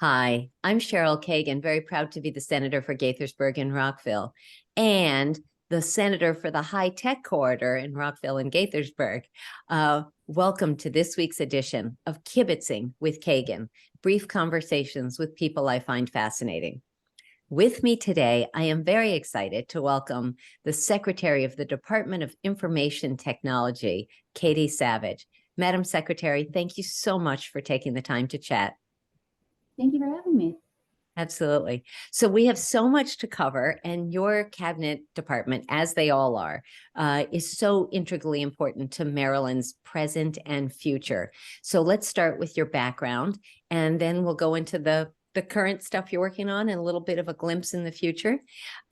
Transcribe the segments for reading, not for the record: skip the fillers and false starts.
Hi, I'm Cheryl Kagan, very proud to be the senator for Gaithersburg and Rockville, and the senator for the high-tech corridor in Rockville and Gaithersburg. Welcome to this week's edition of Kibbitzing with Kagan, brief conversations with people I find fascinating. With me today, I am very excited to welcome the Secretary of the Department of Information Technology, Katie Savage. Madam Secretary, thank you so much for taking the time to chat. Thank you for having me. Absolutely. So we have so much to cover, and your cabinet department, as they all are, is so integrally important to Maryland's present and future. So let's start with your background, and then we'll go into the current stuff you're working on and a little bit of a glimpse in the future.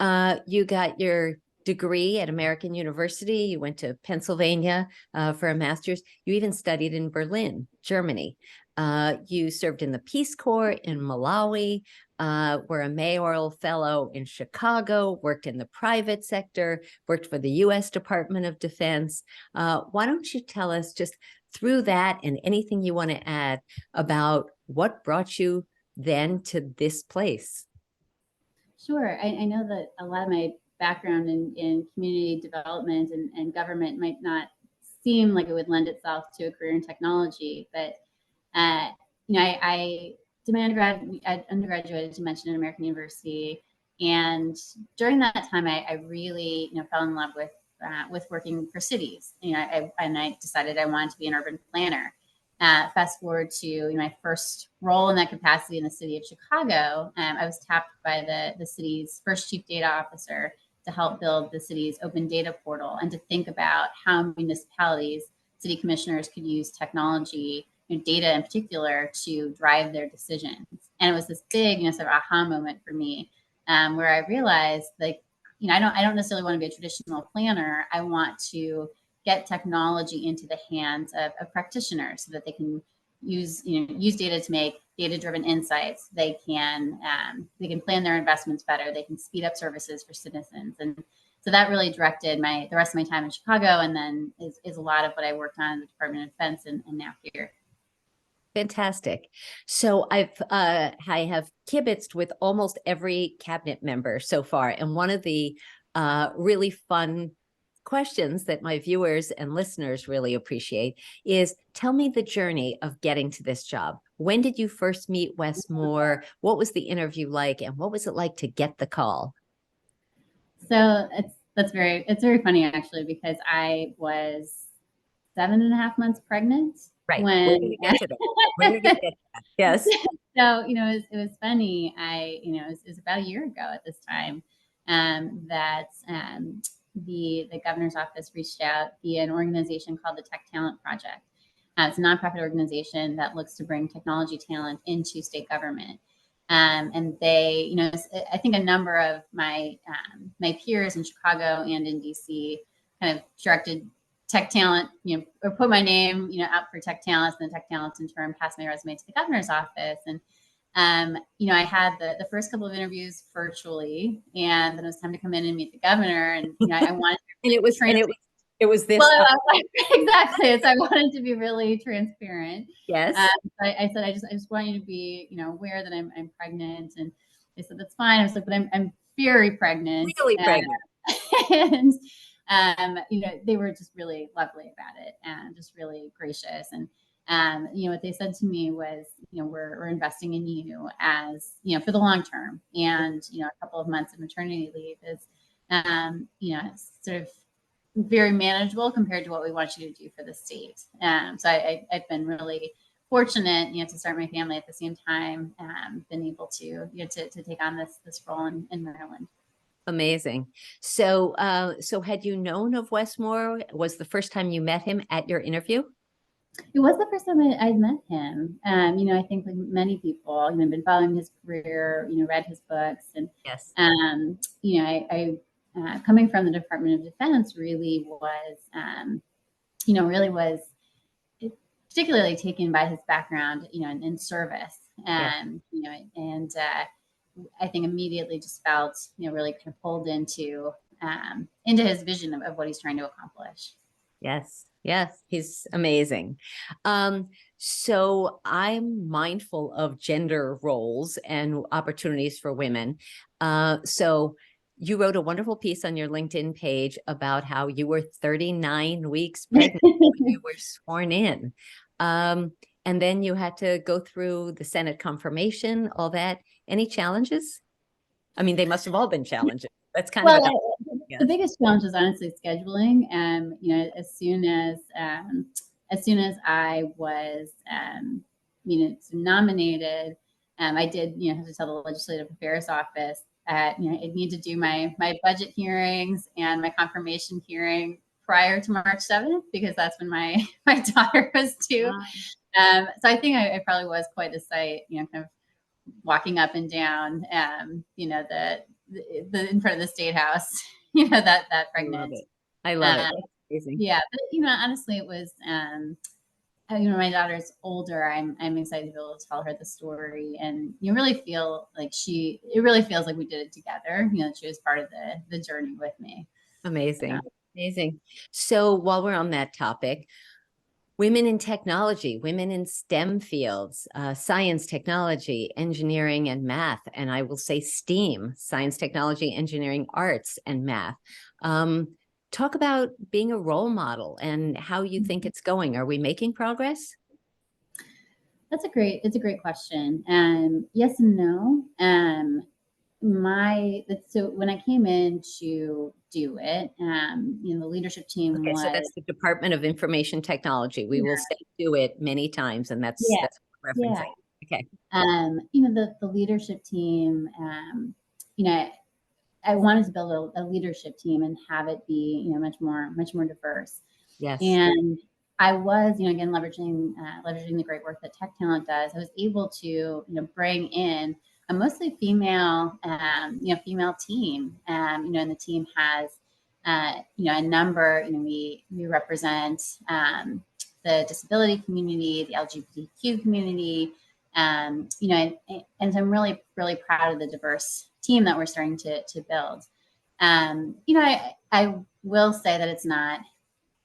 You got your degree at American University. You went to Pennsylvania for a master's. You even studied in Berlin, Germany. You served in the Peace Corps in Malawi, were a mayoral fellow in Chicago, worked in the private sector, worked for the U.S. Department of Defense. Why don't you tell us just through that and anything you want to add about what brought you then to this place? Sure. I know that a lot of my background in community development and government might not seem like it would lend itself to a career in technology, but uh, I did my undergraduate, as you mentioned, at American University, and during that time, I really fell in love with working for cities. I decided I wanted to be an urban planner. Fast forward to my first role in that capacity in the city of Chicago, I was tapped by the city's first chief data officer to help build the city's open data portal and to think about how municipalities, city commissioners could use technology, data in particular, to drive their decisions. And it was this big, sort of aha moment for me, where I realized, I don't necessarily want to be a traditional planner. I want to get technology into the hands of practitioners so that they can use data to make data-driven insights. They can plan their investments better. They can speed up services for citizens, and so that really directed the rest of my time in Chicago, and then is a lot of what I worked on in the Department of Defense and now here. Fantastic. So I have kibitzed with almost every cabinet member so far, and one of the really fun questions that my viewers and listeners really appreciate is, tell me the journey of getting to this job. When did you first meet Wes Moore? What was the interview like, and what was it like to get the call? So it's very funny, actually, because I was 7.5 months pregnant Right. Where did when you get to that? Where did you get to that? Yes. so it was funny. It was about a year ago at this time, that the governor's office reached out via an organization called the Tech Talent Project. It's a nonprofit organization that looks to bring technology talent into state government. And they, I think a number of my peers in Chicago and in DC kind of directed tech talent, or put my name, out for tech talents, and the tech talents in turn passed my resume to the governor's office. And I had the first couple of interviews virtually, and then it was time to come in and meet the governor. And I wanted And it was this. well, exactly. So I wanted to be really transparent. Yes. I said, I just want you to be, aware that I'm pregnant. And they said, that's fine. I was like, but I'm very pregnant. Really pregnant. And they were just really lovely about it and just really gracious. And what they said to me was, we're investing in you as, for the long term. And, a couple of months of maternity leave is, sort of very manageable compared to what we want you to do for the state. So I've been really fortunate, to start my family at the same time, been able to, to take on this role in Maryland. Amazing. So, so had you known of Wes Moore? Was the first time you met him at your interview? It was the first time I'd met him. I think like many people, I've been following his career, read his books, and Yes. I coming from the Department of Defense really was particularly taken by his background, in service, and I think immediately just felt, really kind of pulled into his vision of what he's trying to accomplish. Yes. Yes, he's amazing. So I'm mindful of gender roles and opportunities for women. So you wrote a wonderful piece on your LinkedIn page about how you were 39 weeks pregnant when you were sworn in. And then you had to go through the Senate confirmation, all that. Any challenges? I mean, they must have all been challenges. That's kind of Well, about, the yes. biggest challenge is honestly scheduling. As soon as I was, nominated, I did, have to tell the Legislative Affairs Office that, I need to do my budget hearings and my confirmation hearing prior to March 7th, because that's when my my daughter was due. So I think I probably was quite a sight, kind of walking up and down, the in front of the state house, that I love pregnant. it. I love it. Um, That's amazing. yeah, but honestly, it was, my daughter's older. I'm excited to be able to tell her the story, and you really feel like it really feels like we did it together. She was part of the journey with me. Amazing. Amazing. So while we're on that topic, women in technology, women in STEM fields, science, technology, engineering, and math. And I will say STEAM, science, technology, engineering, arts, and math. Talk about being a role model and how you think it's going. Are we making progress? It's a great question. Yes and no. So when I came in to do it, the leadership team Okay, so was, that's the Department of Information Technology. We will say do it many times, and that's yeah, what we're yeah. referencing. Okay. The leadership team, you know, I wanted to build a leadership team and have it be, much more diverse. Yes. And I was, again, leveraging the great work that Tech Talent does. I was able to, bring in a mostly female team. And the team has, a number. We represent the disability community, the LGBTQ community. And so I'm really, really proud of the diverse team that we're starting to build. I will say that it's not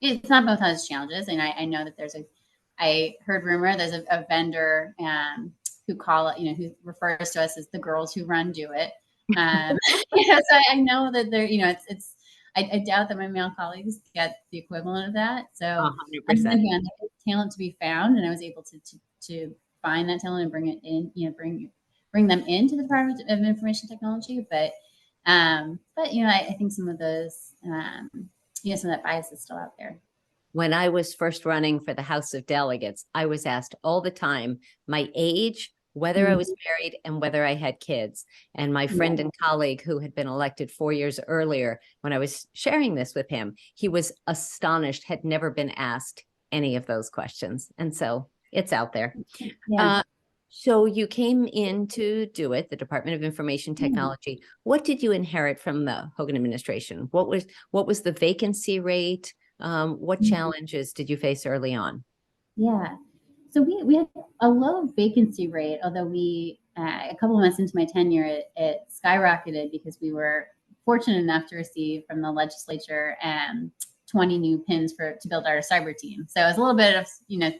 both has challenges, and I know that I heard rumor there's a vendor who who refers to us as the girls who run DoIT. So I know that I doubt that my male colleagues get the equivalent of that. So on the one 100%. hand, there's talent to be found, and I was able to find that talent and bring it in, bring them into the Department of Information Technology. But I think some of those, some of that bias is still out there. When I was first running for the House of Delegates, I was asked all the time my age, whether I was married, and whether I had kids. And my friend and colleague who had been elected 4 years earlier, when I was sharing this with him, he was astonished, had never been asked any of those questions. And so it's out there. Yeah. So you came in to DoIT, the Department of Information Technology. What did you inherit from the Hogan administration? What was the vacancy rate? What challenges did you face early on? Yeah. So we had a low vacancy rate, although a couple of months into my tenure, it skyrocketed because we were fortunate enough to receive from the legislature 20 new pins to build our cyber team. So it was a little bit of,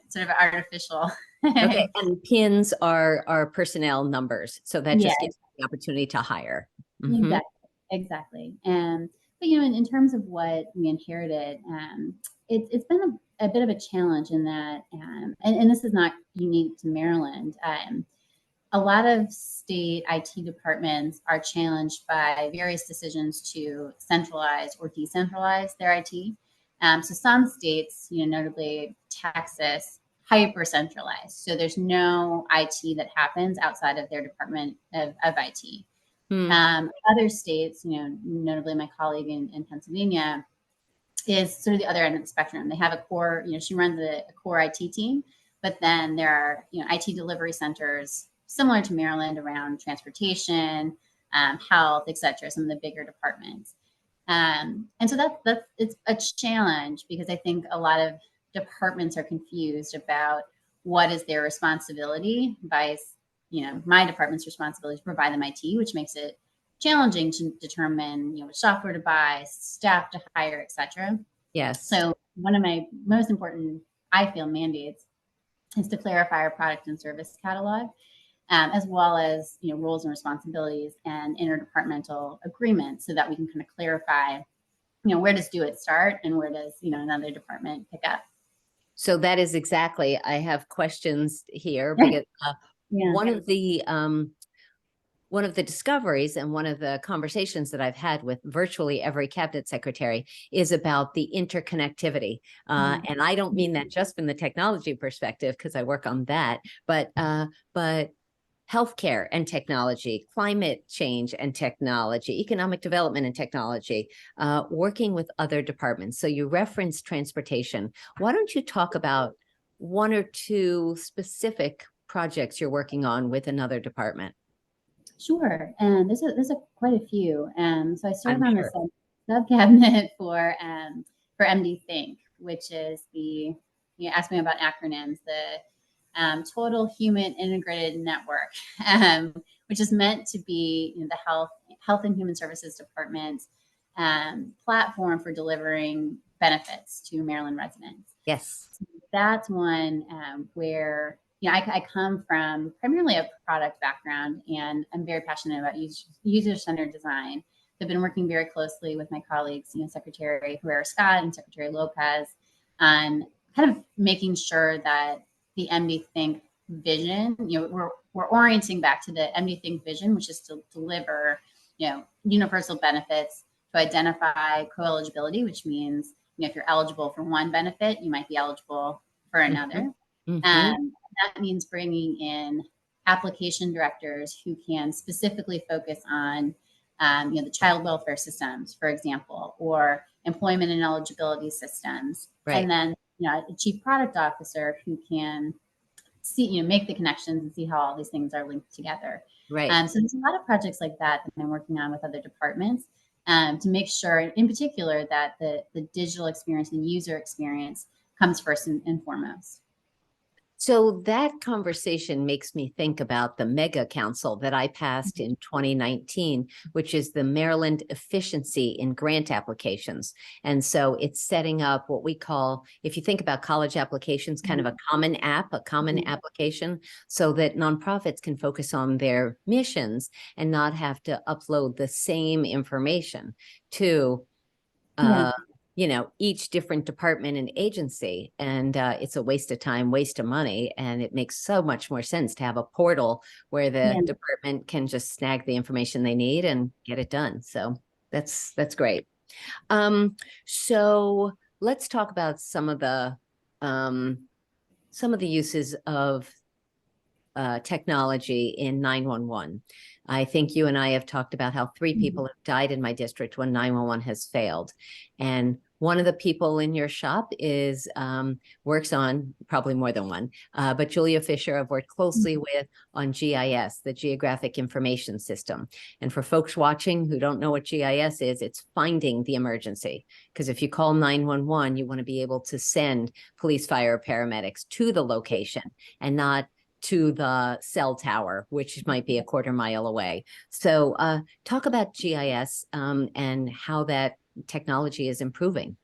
sort of artificial. Okay, and pins are personnel numbers, so that just gives you the opportunity to hire. Mm-hmm. Exactly. But in terms of what we inherited, it's been a bit of a challenge in that, and this is not unique to Maryland. A lot of state IT departments are challenged by various decisions to centralize or decentralize their IT. So some states, notably Texas, hyper centralized. So there's no IT that happens outside of their department of IT. Other states, notably my colleague in Pennsylvania, is sort of the other end of the spectrum. They have a core, she runs a core IT team, but then there are, IT delivery centers similar to Maryland around transportation, health, et cetera, some of the bigger departments. And so it's a challenge because I think a lot of departments are confused about what is their responsibility by, my department's responsibility to provide them IT, which makes it challenging to determine, which software to buy, staff to hire, et cetera. Yes. So one of my most important, I feel, mandates is to clarify our product and service catalog, as well as roles and responsibilities and interdepartmental agreements, so that we can kind of clarify, where does DoIT start and where does another department pick up. So that is exactly, I have questions here because Yeah. one of the discoveries and one of the conversations that I've had with virtually every cabinet secretary is about the interconnectivity. And I don't mean that just from the technology perspective, because I work on that, but healthcare and technology, climate change and technology, economic development and technology, working with other departments. So you referenced transportation. Why don't you talk about one or two specific projects you're working on with another department? Sure, and there's quite a few. So I serve I'm on sure. the sub cabinet for MD Think, which is the, ask me about acronyms, the Total Human Integrated Network, which is meant to be the Health and Human Services Department's platform for delivering benefits to Maryland residents. Yes. So that's one where I come from primarily a product background, and I'm very passionate about user-centered design. I've been working very closely with my colleagues, Secretary Herrera-Scott and Secretary Lopez, on kind of making sure that the MD Think vision, we're orienting back to the MD Think vision, which is to deliver, universal benefits, to identify co-eligibility, which means, if you're eligible for one benefit, you might be eligible for another. That means bringing in application directors who can specifically focus on, the child welfare systems, for example, or employment and eligibility systems. Right. And then, a chief product officer who can see, make the connections and see how all these things are linked together. Right. So there's a lot of projects like that I'm working on with other departments, to make sure, in particular, that the digital experience and user experience comes first and foremost. So that conversation makes me think about the mega council that I passed in 2019, which is the Maryland Efficiency in Grant Applications. And so it's setting up what we call, if you think about college applications, kind of a common app, a common application, so that nonprofits can focus on their missions and not have to upload the same information to each different department and agency. And it's a waste of time, waste of money. And it makes so much more sense to have a portal where the department can just snag the information they need and get it done. So that's great. So let's talk about some of the uses of technology in 911. I think you and I have talked about how 3 people have died in my district when 911 has failed. And one of the people in your shop is works on, probably more than one, but Julia Fisher I've worked closely with on GIS, the Geographic Information System. And for folks watching who don't know what GIS is, it's finding the emergency. Because if you call 911, you want to be able to send police, fire, paramedics to the location and not to the cell tower, which might be a quarter mile away. So talk about GIS and how that technology is improving.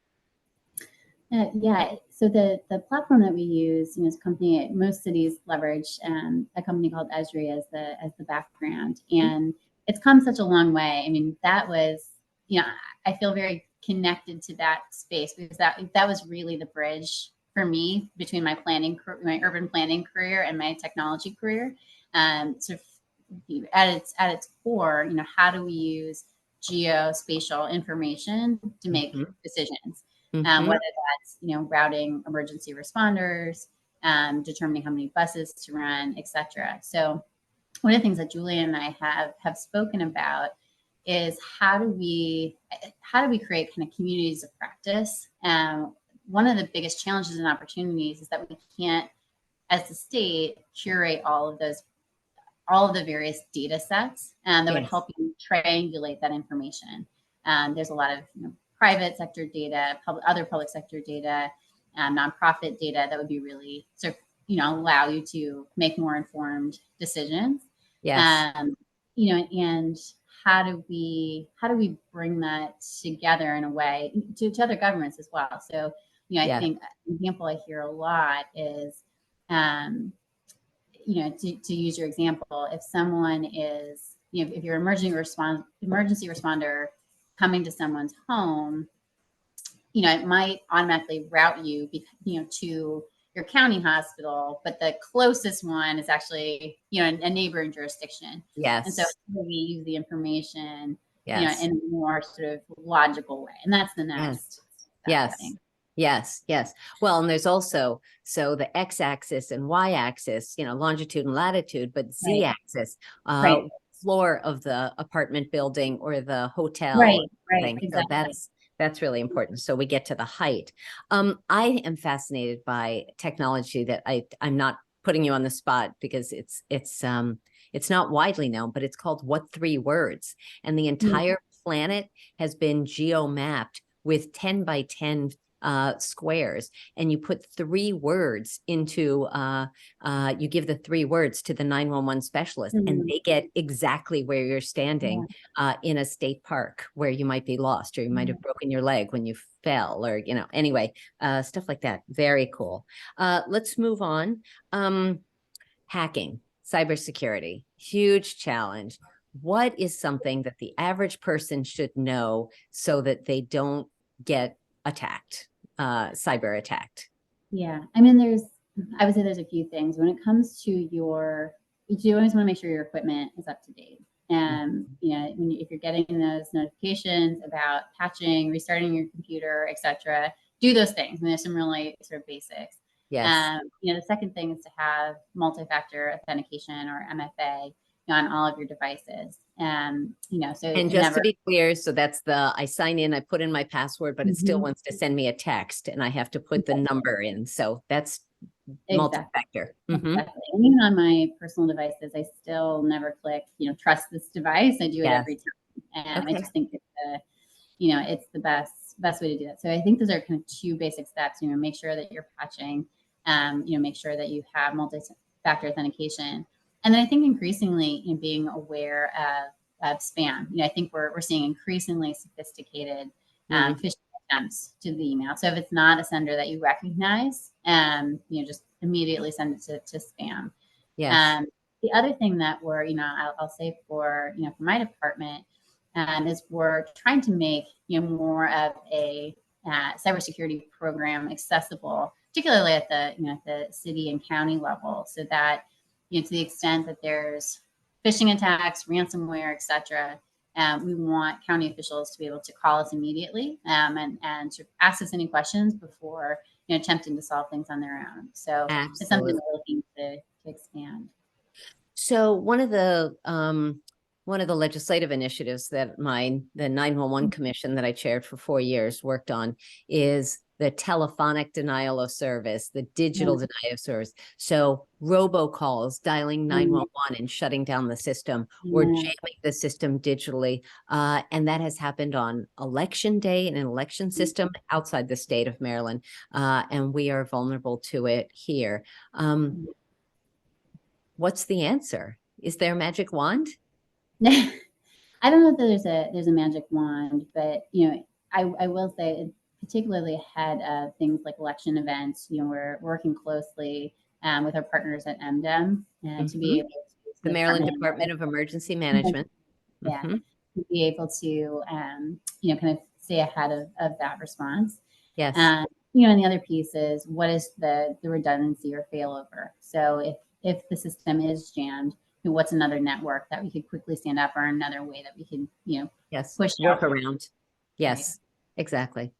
Yeah, so the platform that we use, is a company most cities leverage, a company called Esri as the background, and it's come such a long way. I mean, that was, I feel very connected to that space because that was really the bridge for me between my urban planning career and my technology career. So at its core, how do we use geospatial information to make decisions? Whether that's routing emergency responders, determining how many buses to run, etc. So one of the things that Julia and I have spoken about is how do we create kind of communities of practice. One of the biggest challenges and opportunities is that we can't, as the state, curate all of the various data sets that would help you triangulate that information. There's a lot of private sector data, other public sector data, nonprofit data that would be really sort of allow you to make more informed decisions. Yes. And how do we bring that together in a way to other governments as well? So I Yeah. think an example I hear a lot is, to use your example, if someone is, if you're emergency responder coming to someone's home, it might automatically route you, to your county hospital, but the closest one is actually, a neighboring jurisdiction. And so Yes. we use the information, Yes. in a more sort of logical way. And that's the next step, I Yes. think. Yes. Yes. Well, and there's also, so the x-axis and y-axis, longitude and latitude, but Right. z-axis, Right. floor of the apartment building or the hotel. Right. Right. Thing. Exactly. So that's really important. So we get to the height. I am fascinated by technology that I'm not putting you on the spot because it's not widely known, but it's called What Three Words, and the entire planet has been geo-mapped with 10 by 10 squares, and you put 3 words into you give the 3 words to the 911 specialist, and they get exactly where you're standing in a state park where you might be lost, or you might have broken your leg when you fell, or anyway, stuff like that. Very cool. Let's move on. Hacking, cybersecurity, huge challenge. What is something that the average person should know so that they don't get attacked, cyber attacked? Yeah. I mean, I would say there's a few things when it comes to you always want to make sure your equipment is up to date. And, if you're getting those notifications about patching, restarting your computer, etc., do those things. I mean, there's some really sort of basics. Yes. The second thing is to have multi-factor authentication, or MFA, on all of your devices. So and just to be clear, so that's I sign in, I put in my password, but it still wants to send me a text, and I have to put the number in. So that's multi-factor. Exactly. And even on my personal devices, I still never click, trust this device. I do it every time. And I just think it's the best way to do that. So I think those are kind of 2 basic steps. Make sure that you're patching, make sure that you have multi-factor authentication. And then I think increasingly being aware of spam. I think we're seeing increasingly sophisticated phishing attempts to the email. So if it's not a sender that you recognize, just immediately send it to spam. Yes. The other thing that we're, I'll say for my department, is we're trying to make more of a cybersecurity program accessible, particularly at the city and county level, so that to the extent that there's phishing attacks, ransomware, etc., we want county officials to be able to call us immediately and to ask us any questions before attempting to solve things on their own. So It's something we're looking to expand. So one of the legislative initiatives that the 911 commission that I chaired for 4 years worked on is the telephonic denial of service, the digital denial of service. So robocalls, dialing 911 and shutting down the system, or jamming the system digitally. And that has happened on election day in an election system outside the state of Maryland. And we are vulnerable to it here. What's the answer? Is there a magic wand? I don't know if there's a magic wand, but I will say, particularly ahead of things like election events, we're working closely with our partners at MDEM to be able to the Maryland Department of Emergency Management. To be able to kind of stay ahead of that response. Yes. And the other piece is, what is the redundancy or failover? So if the system is jammed, what's another network that we could quickly stand up, or another way that we can, push work around. Yes, exactly.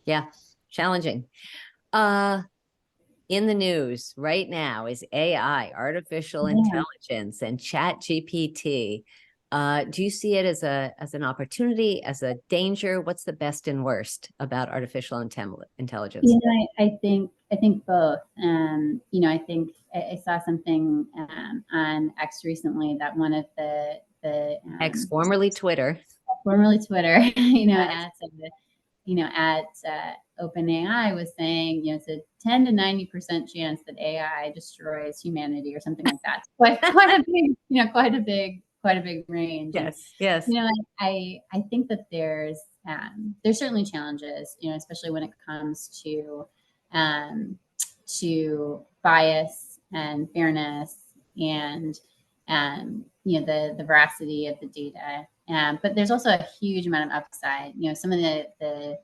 Yeah, challenging. In the news right now is AI, artificial intelligence, and ChatGPT. Do you see it as an opportunity, as a danger? What's the best and worst about artificial intelligence? I think both. I think I saw something on X recently that one of the X, formerly Twitter, at OpenAI was saying, it's a 10 to 90% chance that AI destroys humanity, or something like that. Quite a big range. Yes. I think that there's there's certainly challenges, especially when it comes to bias and fairness and the veracity of the data. But there's also a huge amount of upside. Some of the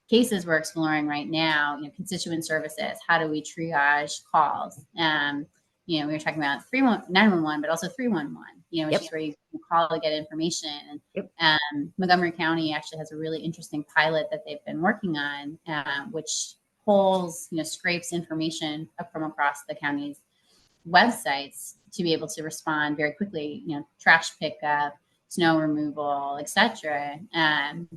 cases we're exploring right now, constituent services, how do we triage calls? We were talking about 911, but also 311, which is where you can call to get information. Montgomery County actually has a really interesting pilot that they've been working on, which pulls, scrapes information from across the county's websites to be able to respond very quickly, trash pickup, snow removal, etc. And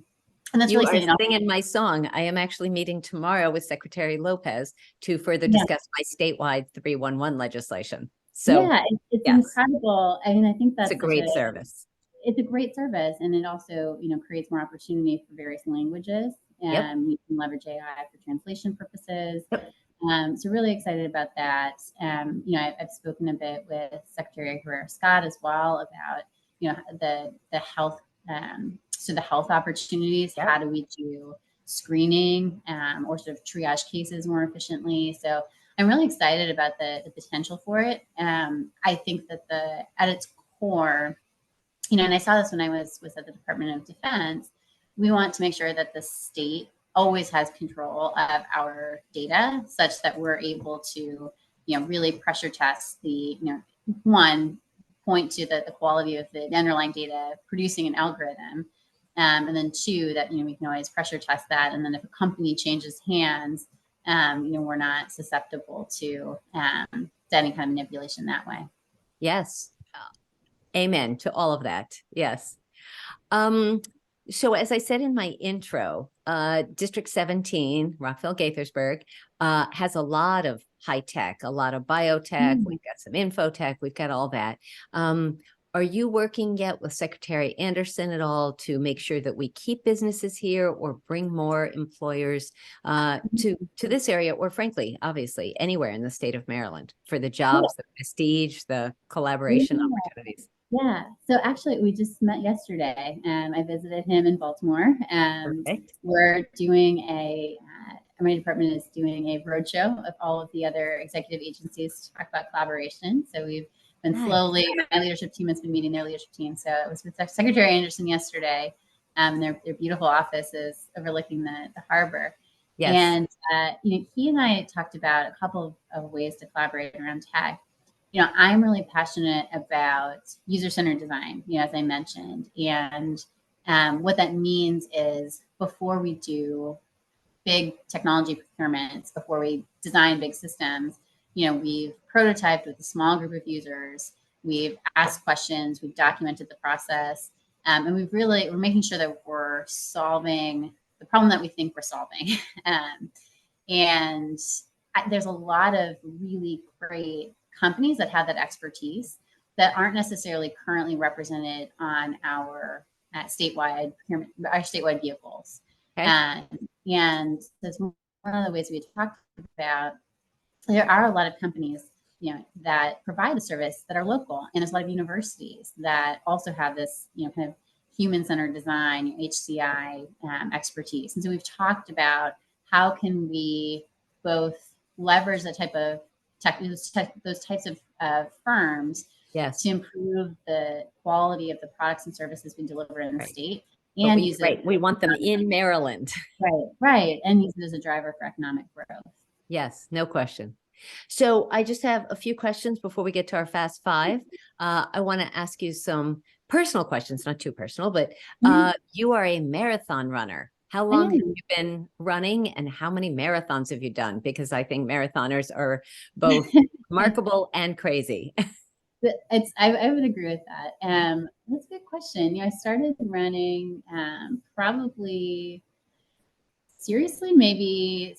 that's you really are singing my song. I am actually meeting tomorrow with Secretary Lopez to further discuss my statewide 311 legislation. So yeah, it's incredible. I mean, I think that's a great service. It's a great service, and it also, creates more opportunity for various languages, and we can leverage AI for translation purposes. So really excited about that. I've spoken a bit with Secretary Herrera Scott as well about, the health, so the health opportunities. How do we do screening or sort of triage cases more efficiently? So I'm really excited about the potential for it. I think that at its core, and I saw this when I was at the Department of Defense, we want to make sure that the state always has control of our data such that we're able to, really pressure test one, point to the quality of the underlying data, producing an algorithm. And then two, that, we can always pressure test that. And then if a company changes hands, we're not susceptible to any kind of manipulation that way. Yes. Amen to all of that. Yes. So as I said in my intro, District 17, Rockville-Gaithersburg, has a lot of high tech, a lot of biotech. We've got some infotech. We've got all that. Are you working yet with Secretary Anderson at all to make sure that we keep businesses here or bring more employers to this area, or frankly, obviously, anywhere in the state of Maryland for the jobs, the prestige, the collaboration opportunities? Yeah. So actually, we just met yesterday, and I visited him in Baltimore. Perfect. We're doing my department is doing a roadshow of all of the other executive agencies to talk about collaboration. So we've been slowly, my leadership team has been meeting their leadership team. So it was with Secretary Anderson yesterday. Their beautiful office is overlooking the harbor. Yes. And he and I talked about a couple of ways to collaborate around tech. I'm really passionate about user-centered design, as I mentioned. And what that means is before we do big technology procurements, before we design big systems, we've prototyped with a small group of users. We've asked questions, we've documented the process, and we're making sure that we're solving the problem that we think we're solving. And there's a lot of really great companies that have that expertise that aren't necessarily currently represented on our statewide vehicles. Okay. And that's one of the ways we talked about. There are a lot of companies, that provide a service that are local, and there's a lot of universities that also have this, kind of human-centered design, HCI expertise. And so we've talked about how can we both leverage the type of those types of firms to improve the quality of the products and services we deliver in the state. And we want them in Maryland. Right. And use it as a driver for economic growth. Yes, no question. So I just have a few questions before we get to our Fast Five. I want to ask you some personal questions, not too personal, but you are a marathon runner. How long have you been running, and how many marathons have you done? Because I think marathoners are both remarkable and crazy. I would agree with that. That's a good question. I started running probably seriously maybe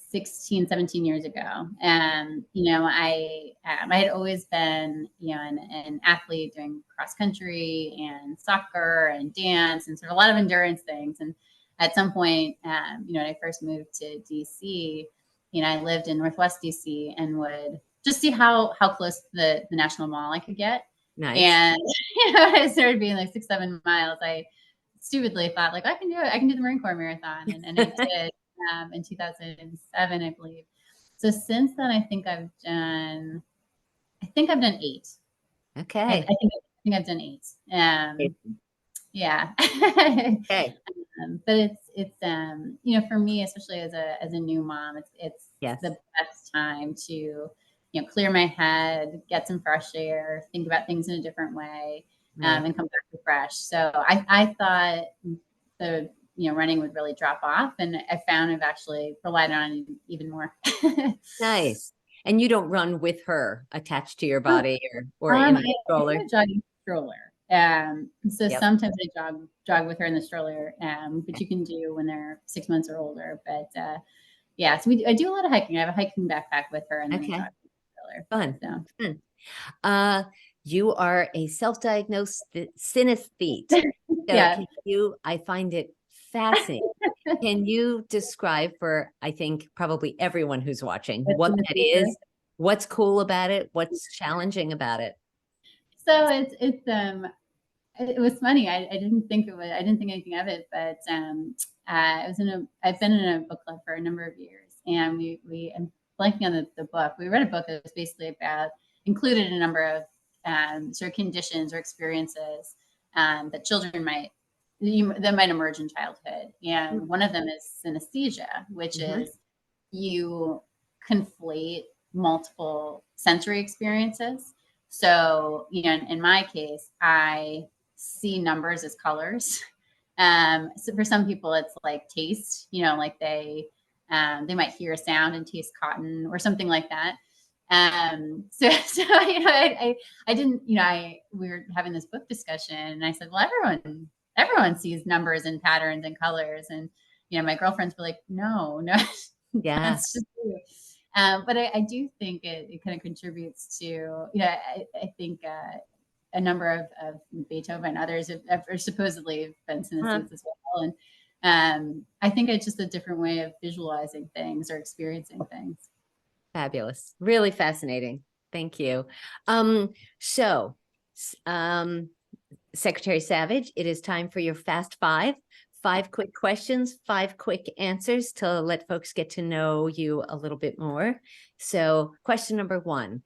16, 17 years ago. I had always been, an athlete doing cross country and soccer and dance and sort of a lot of endurance things. And at some point, when I first moved to DC, I lived in Northwest DC and would just see how close to the National Mall I could get. Nice. And I started being like 6-7 miles. I stupidly thought like, I can do it. I can do the Marine Corps marathon. And I did in 2007, I believe. So since then, I think I've done 8. Okay. I think I've done 8. Yeah. Okay. But it's you know, for me, especially as a new mom, it's Yes. the best time to, you know, clear my head, get some fresh air, think about things in a different way, Right. and come back refreshed. So I thought the, you know, running would really drop off, and I found I've actually relied on it even more. Nice. And you don't run with her attached to your body or in I the stroller? have a jogging stroller. So Yep. sometimes I jog with her in the stroller, which you can do when they're 6 months or older. But yeah, so I do a lot of hiking. I have a hiking backpack with her and then a Okay. jogging stroller. Fun. So. Fun. You are a self-diagnosed synesthete. So Yeah. I find it fascinating. Can you describe for, I think, probably everyone who's watching what that is, what's cool about it, what's challenging about it? So it was funny. I didn't think I didn't think anything of it, but I've been in a book club for a number of years, and I'm blanking on the book. We read a book that was basically about, included a number of sort of conditions or experiences that children that might emerge in childhood. And one of them is synesthesia, which is you conflate multiple sensory experiences. So, you know, in my case, I see numbers as colors. So for some people, it's like taste. You know, like they might hear a sound and taste cotton or something like that. So you know, I didn't, you know, we were having this book discussion, and I said, well, everyone sees numbers and patterns and colors, and you know, my girlfriends were like, no, Yeah. that's just you. But I do think it kind of contributes to, you know, I think a number of Beethoven and others are supposedly been synesthetes as well. And I think it's just a different way of visualizing things or experiencing things. Fabulous. Really fascinating. Thank you. So, Secretary Savage, it is time for your Fast Five. 5 quick questions, 5 quick answers to let folks get to know you a little bit more. So question number 1,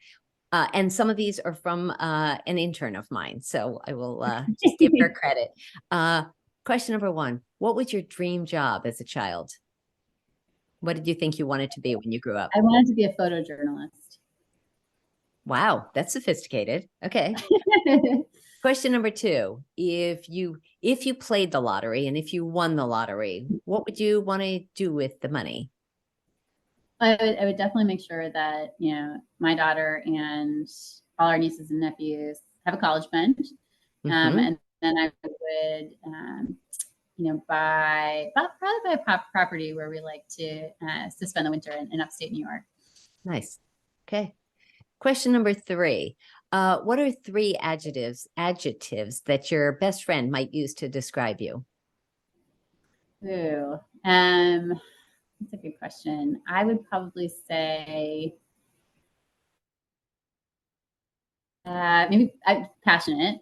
and some of these are from an intern of mine, so I will just give her credit. Question number 1, what was your dream job as a child? What did you think you wanted to be when you grew up? I wanted to be a photojournalist. Wow, that's sophisticated. Okay. Question number 2, if you played the lottery and if you won the lottery, what would you want to do with the money? I would definitely make sure that, you know, my daughter and all our nieces and nephews have a college fund. And then I would, you know, probably buy a property where we like to spend the winter in upstate New York. Nice. Okay. Question number 3. What are 3 adjectives that your best friend might use to describe you? Ooh, that's a good question. I would probably say maybe passionate.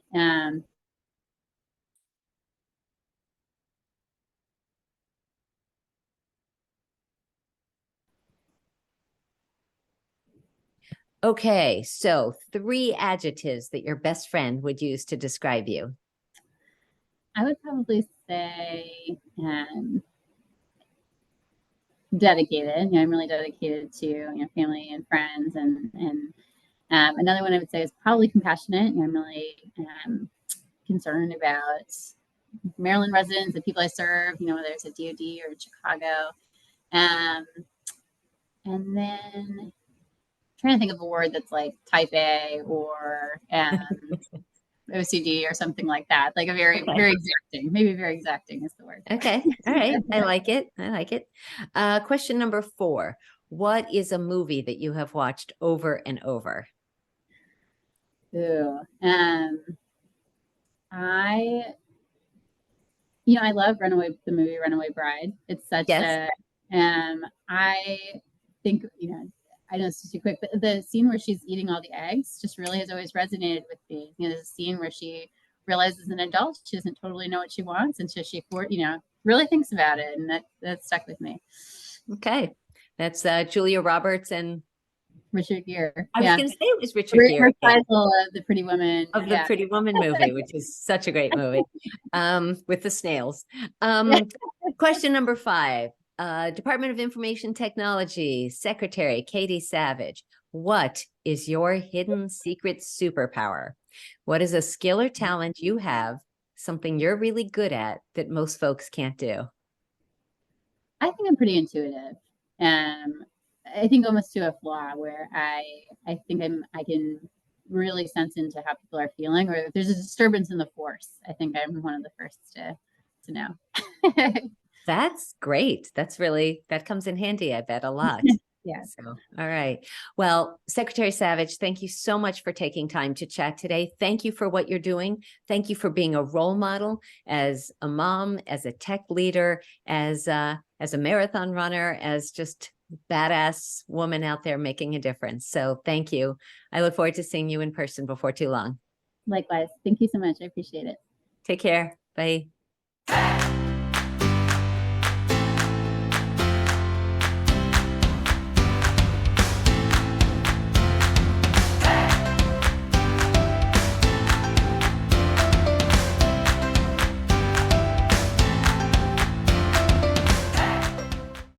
Okay, so 3 adjectives that your best friend would use to describe you. I would probably say dedicated. You know, I'm really dedicated to, you know, family and friends, and another one I would say is probably compassionate. You know, I'm really concerned about Maryland residents, the people I serve. You know, whether it's at DoD or in Chicago, and then trying to think of a word that's like type A or OCD or something like that. Like a very exacting, maybe very exacting is the word. Okay. All right. I like it. I like it. Question number 4. What is a movie that you have watched over and over? Ooh, I love the movie Runaway Bride. It's such Yes. I think, you know, I know it's too quick, but the scene where she's eating all the eggs just really has always resonated with me. You know, there's a scene where she realizes as an adult she doesn't totally know what she wants until she, really thinks about it, and that stuck with me. Okay, that's Julia Roberts and Richard Gere. I was going to say it was Richard Gere. Reprisal of the Pretty Woman. Of the Pretty Woman movie, which is such a great movie, with the snails. Question number 5, Department of Information Technology, Secretary Katie Savage. What is your hidden secret superpower? What is a skill or talent you have, something you're really good at that most folks can't do? I think I'm pretty intuitive. I think almost to a flaw where I think I can really sense into how people are feeling, or if there's a disturbance in the force. I think I'm one of the first to know. That's great. That comes in handy, I bet, a lot. Yeah. So, all right. Well, Secretary Savage, thank you so much for taking time to chat today. Thank you for what you're doing. Thank you for being a role model as a mom, as a tech leader, as a marathon runner, as just badass woman out there making a difference. So thank you. I look forward to seeing you in person before too long. Likewise. Thank you so much. I appreciate it. Take care. Bye.